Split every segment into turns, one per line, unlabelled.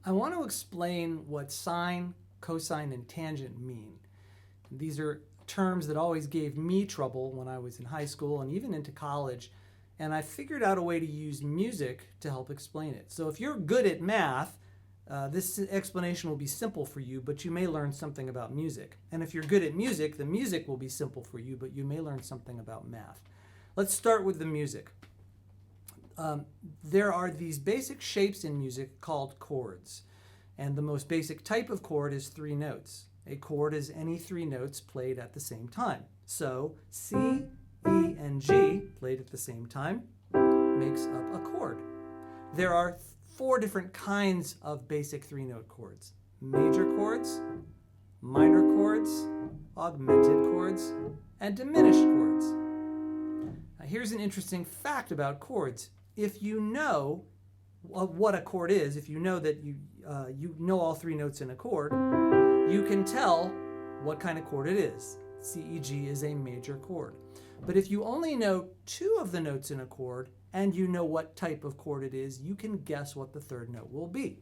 I want to explain what sine, cosine, and tangent mean. These are terms that always gave me trouble when I was in high school and even into college, and I figured out a way to use music to help explain it. So if you're good at math, this explanation will be simple for you, but you may learn something about music. And if you're good at music, the music will be simple for you, but you may learn something about math. Let's start with the music. There are these basic shapes in music called chords. And the most basic type of chord is 3 notes. A chord is any 3 notes played at the same time. So C, E, and G played at the same time makes up a chord. There are 4 different kinds of basic 3-note chords: major chords, minor chords, augmented chords, and diminished chords. Now, here's an interesting fact about chords. If you know what a chord is, if you know that you know all 3 notes in a chord, you can tell what kind of chord it is. C, E, G is a major chord. But if you only know 2 of the notes in a chord and you know what type of chord it is, you can guess what the 3rd note will be.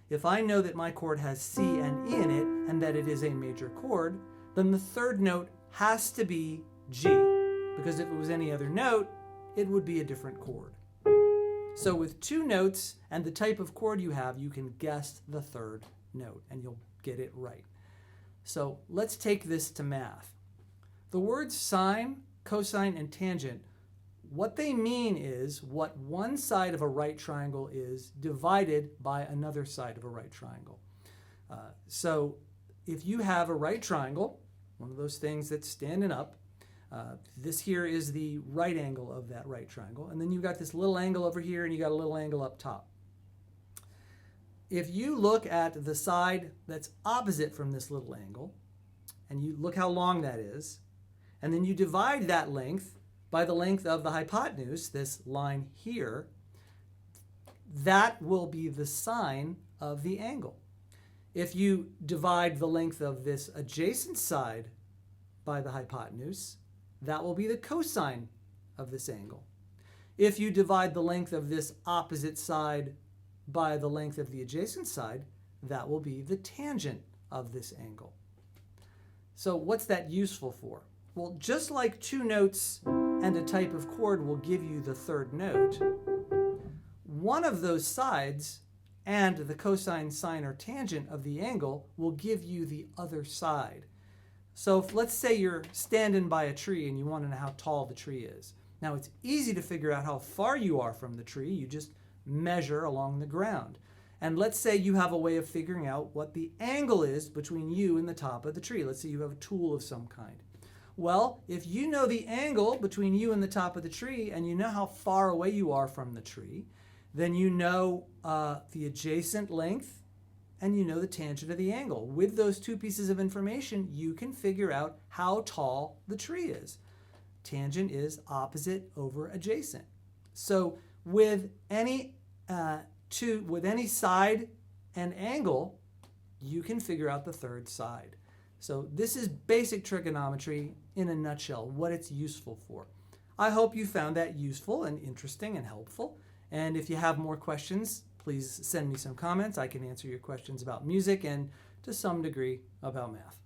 If I know that my chord has C and E in it and that it is a major chord, then the 3rd note has to be G, because if it was any other note, it would be a different chord. So with 2 notes and the type of chord you have, you can guess the 3rd note and you'll get it right. So let's take this to math. The words sine, cosine, and tangent, what they mean is what one side of a right triangle is divided by another side of a right triangle. So if you have a right triangle, one of those things that's standing up, this here is the right angle of that right triangle. And then you've got this little angle over here and you got a little angle up top. If you look at the side that's opposite from this little angle, and you look how long that is, and then you divide that length by the length of the hypotenuse, this line here, that will be the sine of the angle. If you divide the length of this adjacent side by the hypotenuse, that will be the cosine of this angle. If you divide the length of this opposite side by the length of the adjacent side, that will be the tangent of this angle. So what's that useful for? Well, just like 2 notes and a type of chord will give you the 3rd note, one of those sides and the cosine, sine, or tangent of the angle will give you the other side. So let's say you're standing by a tree and you want to know how tall the tree is. Now it's easy to figure out how far you are from the tree. You just measure along the ground. And let's say you have a way of figuring out what the angle is between you and the top of the tree. Let's say you have a tool of some kind. Well, if you know the angle between you and the top of the tree and you know how far away you are from the tree, then you know the adjacent length and you know the tangent of the angle. With those 2 pieces of information, you can figure out how tall the tree is. Tangent is opposite over adjacent. So with any side and angle, you can figure out the 3rd side. So this is basic trigonometry in a nutshell, what it's useful for. I hope you found that useful and interesting and helpful. And if you have more questions, please send me some comments. I can answer your questions about music and to some degree about math.